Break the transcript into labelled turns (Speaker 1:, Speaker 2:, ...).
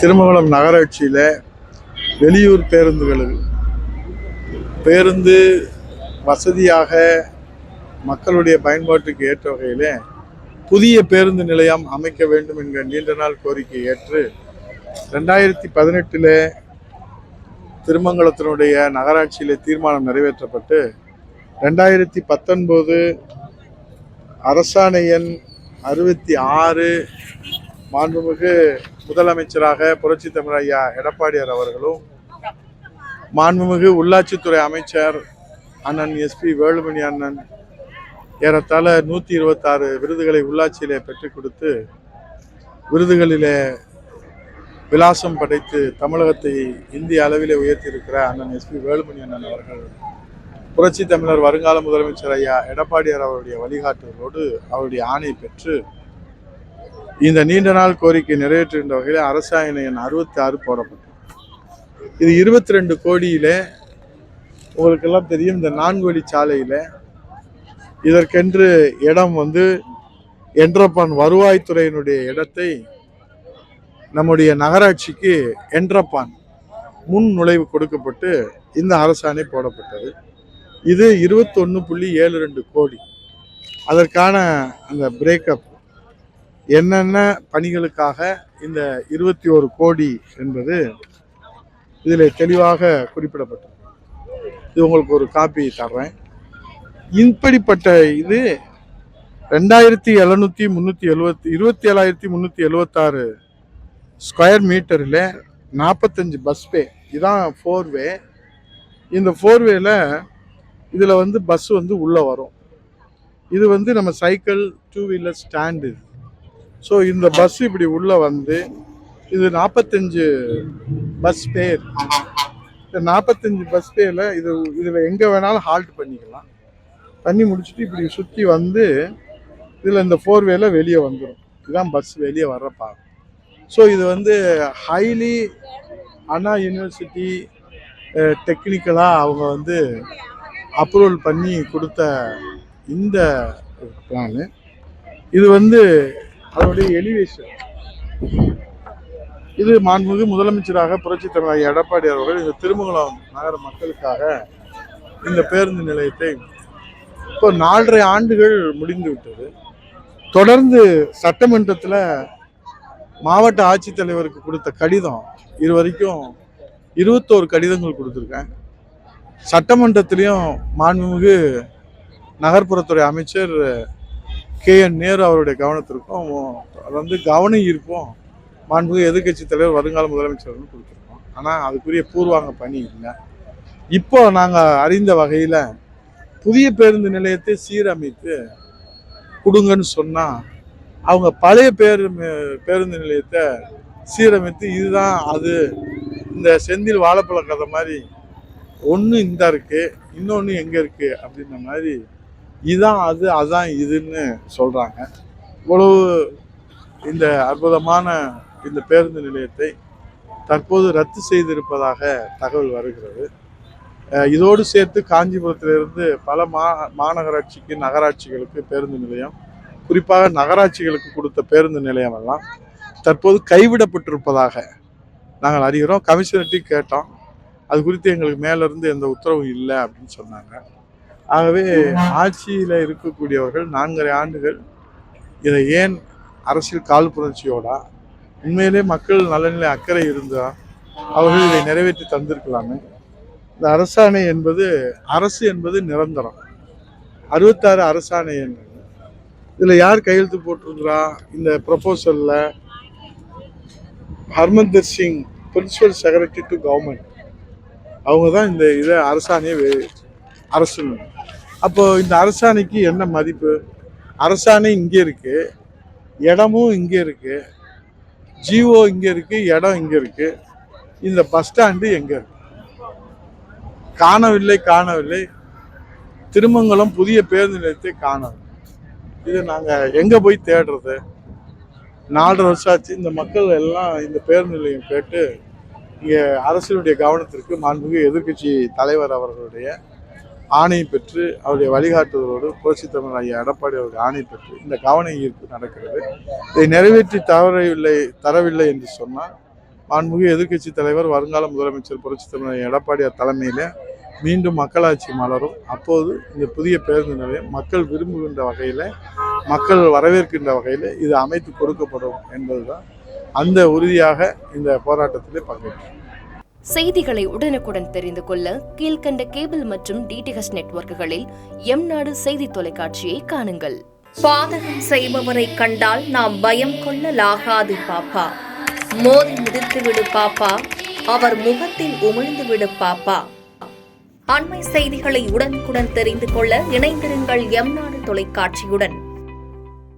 Speaker 1: திருமங்கலம் நகராட்சியில் வெளியூர் பேருந்து வசதியாக மக்களுடைய பயன்பாட்டுக்கு ஏற்ற வகையில் புதிய பேருந்து நிலையம் அமைக்க வேண்டும் என்கிற நீண்ட நாள் கோரிக்கை ஏற்று 2018 திருமங்கலத்தினுடைய நகராட்சியில் தீர்மானம் நிறைவேற்றப்பட்டு 2019 அரசாணை எண் 66 மாண்புமிகு முதலமைச்சராக புரட்சி தமிழ் ஐயா எடப்பாடியார் அவர்களும் மாண்புமிகு உள்ளாட்சித்துறை அமைச்சர் அண்ணன் எஸ்பி வேலுமணி அண்ணன் ஏறத்தாழ 126 விருதுகளை உள்ளாட்சியிலே பெற்றுக் கொடுத்து விருதுகளிலே விலாசம் படைத்து தமிழகத்தை இந்திய அளவிலே உயர்த்தியிருக்கிற அண்ணன் எஸ்பி வேலுமணி அண்ணன் அவர்கள் புரட்சி தமிழர் வருங்கால முதலமைச்சர் ஐயா எடப்பாடியார் அவருடைய வழிகாட்டுதலோடு அவருடைய ஆணை பெற்று இந்த நீண்ட நாள் கோரிக்கை நிறைவேற்றுகின்ற வகையில் அரசாணை எண் 66 போடப்பட்டது. இது 22 கோடியில உங்களுக்கெல்லாம் தெரியும். இந்த 4 வழி சாலையில இதற்கென்று இடம் என்ட்ரப்பான் வருவாய்த்துறையினுடைய இடத்தை நம்முடைய நகராட்சிக்கு என்ட்ரப்பான் முன் நுழைவு கொடுக்கப்பட்டு இந்த அரசாணை போடப்பட்டது. இது 21.72 கோடி. அதற்கான அந்த பிரேக்கப் என்னென்ன பணிகளுக்காக இந்த 21 கோடி என்பது இதில் தெளிவாக குறிப்பிடப்பட்டது. இது உங்களுக்கு ஒரு காப்பி தர்றேன். இப்படிப்பட்ட இது 27,376 ஸ்கொயர் மீட்டரில் 45 பஸ் வே. இதுதான் 4 வே. இந்த 4 வேல இதில் பஸ் உள்ளே வரும். இது நம்ம சைக்கிள் 2 வீலர் ஸ்டாண்டு. ஸோ இந்த பஸ் இப்படி உள்ளே இது 45 பஸ் பேர். இந்த 45 பஸ் பேரில் இதில் எங்கே வேணாலும் ஹால்ட் பண்ணிக்கலாம். பண்ணி முடிச்சுட்டு இப்படி சுற்றி இதில் இந்த 4 வேல வெளியே வந்துடும். இதுதான் பஸ் வெளியே வர்றப்பா. ஸோ இது ஹைலி அண்ணா யூனிவர்சிட்டி டெக்னிக்கலாக அவங்க அப்ரூவல் பண்ணி கொடுத்த இந்த பிளானு. இது அதனுடைய எலிவேஷன். இது மாண்புமிகு முதலமைச்சராக புரட்சி தமிழ் எடப்பாடியார் அவர்கள் இந்த திருமங்கலம் நகர மக்களுக்காக இந்த பேருந்து நிலையத்தை இப்போ 4.5 ஆண்டுகள் முடிந்து விட்டது. தொடர்ந்து சட்டமன்றத்தில் மாவட்ட ஆட்சித்தலைவருக்கு கொடுத்த கடிதம் இதுவரைக்கும் 21 கடிதங்கள் கொடுத்துருக்கேன். சட்டமன்றத்திலையும் மாண்புமிகு நகர்ப்புறத்துறை அமைச்சர் KN நேரு அவருடைய கவனத்திற்கும் கவன ஈர்ப்பும் மாண்புமிகு எதிர்கட்சி தலைவர் வருங்கால முதலமைச்சர் கொடுத்துருக்கோம். ஆனால் அதுக்குரிய பூர்வாங்க பணி இல்லை. இப்போ நாங்கள் அறிந்த வகையில் புதிய பேருந்து நிலையத்தை சீரமைத்து கொடுங்கன்னு சொன்னால் அவங்க பழைய பேருந்து நிலையத்தை சீரமைத்து இதுதான் அது, இந்த செந்தில் வாழைப்பழ கதை மாதிரி ஒன்று இந்த இருக்குது இன்னொன்று எங்கே இருக்குது அப்படின்ற மாதிரி இதுதான் அது அதான் இதுன்னு சொல்கிறாங்க. இவ்வளவு இந்த அற்புதமான இந்த பேருந்து நிலையத்தை தற்போது ரத்து செய்திருப்பதாக தகவல் வருகிறது. இதோடு சேர்த்து காஞ்சிபுரத்திலிருந்து பல மாநகராட்சிக்கு நகராட்சிகளுக்கு பேருந்து நிலையம், குறிப்பாக நகராட்சிகளுக்கு கொடுத்த பேருந்து நிலையம் எல்லாம் தற்போது கைவிடப்பட்டிருப்பதாக நாங்கள் அறிகிறோம். கமிஷனர்கிட்டையும் கேட்டோம். அது குறித்து எங்களுக்கு மேலிருந்து எந்த உத்தரவும் இல்லை அப்படின்னு சொன்னாங்க. ஆகவே ஆட்சியில் இருக்கக்கூடியவர்கள் 4.5 ஆண்டுகள் இதை ஏன் அரசியல் காழ்ப்புணர்ச்சியோடா, உண்மையிலே மக்கள் நலனிலே அக்கறை இருந்தால் அவர்கள் இதை நிறைவேற்றி தந்திருக்கலாமே. இந்த அரசாணை அரசு என்பது நிரந்தரம். 66 அரசாணை என்பது இதில் யார் கையெழுத்து போட்டிருக்கிறா? இந்த ப்ரொபோசலில் Harmandar Singh, principal secretary to government, அவங்க தான் இந்த இதை அரசாணையை அரசு. அப்போ இந்த அரசாணைக்கு என்ன மதிப்பு? அரசாணை இங்கே இருக்கு, இடமும் இங்கே இருக்கு, ஜிஓ இங்கே இருக்கு, இடம் இங்கே இருக்கு, இந்த பஸ் ஸ்டாண்டு எங்கே இருக்கு? காணவில்லை. திருமங்கலம் புதிய பேருந்து நிலையத்தை காணவில்லை. இது நாங்கள் எங்கே போய் தேடுறது? 4.5 வருஷம் ஆச்சு. இந்த மக்கள் எல்லாம் இந்த பேருந்து நிலையம் கேட்டு இங்கே அரசினுடைய கவனத்திற்கு மாண்புமிகு எதிர்கட்சி தலைவர் அவர்களுடைய ஆணை பெற்று அவருடைய வழிகாட்டுதலோடு புரட்சி தமிழ் ஐயா எடப்பாடி அவருடைய ஆணை பெற்று இந்த கவன ஈர்ப்பு நடக்கிறது. இதை நிறைவேற்றி தரவில்லை என்று சொன்னால் மாண்புமிகு எதிர்க்கட்சி தலைவர் வருங்கால முதலமைச்சர் புரட்சித் தலைவர் எடப்பாடியார் தலைமையில் மீண்டும் மக்களாட்சி மலரும். அப்போது இந்த புதிய பேருந்து நிலையம் மக்கள் விரும்புகின்ற வகையில், மக்கள் வரவேற்கின்ற வகையில் இது அமைத்து கொடுக்கப்படும் என்பதுதான். அந்த உறுதியாக இந்த போராட்டத்திலே பங்கேற்கிறோம்.
Speaker 2: செய்திகளை உடனுக்குடன் தெரிந்து கொள்ள கீழ்கண்ட கேபிள் மற்றும் டிடிஹெச் நெட்வொர்க்குகளில் எம்நாடு செய்தி தொலைக்காட்சியை காணுங்கள்.
Speaker 3: பாதகம் செய்பவரை கண்டால் நாம் பயம் கொள்ளலாகாது பாப்பா. மோதி மிதித்து விடு பாப்பா, அவர் முகத்தில் உமிழ்ந்து விடு பாப்பா. அண்மை செய்திகளை உடனுக்குடன் தெரிந்து கொள்ள இணைந்திருங்கள் எம்நாடு தொலைக்காட்சியுடன்.